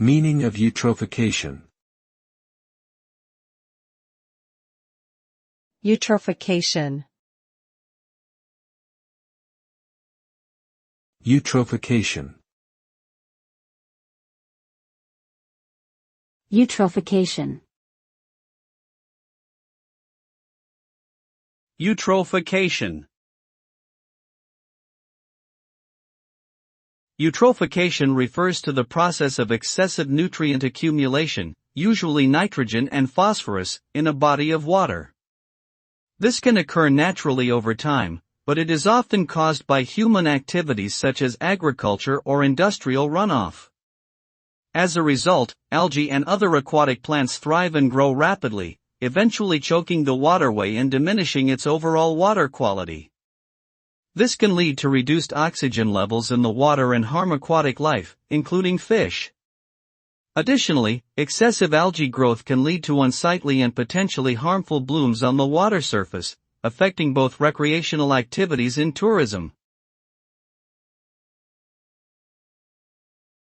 Meaning of eutrophication. Eutrophication. Eutrophication. Eutrophication. Eutrophication. Eutrophication refers to the process of excessive nutrient accumulation, usually nitrogen and phosphorus, in a body of water. This can occur naturally over time, but it is often caused by human activities such as agriculture or industrial runoff. As a result, algae and other aquatic plants thrive and grow rapidly, eventually choking the waterway and diminishing its overall water quality. This can lead to reduced oxygen levels in the water and harm aquatic life, including fish. Additionally, excessive algae growth can lead to unsightly and potentially harmful blooms on the water surface, affecting both recreational activities and tourism.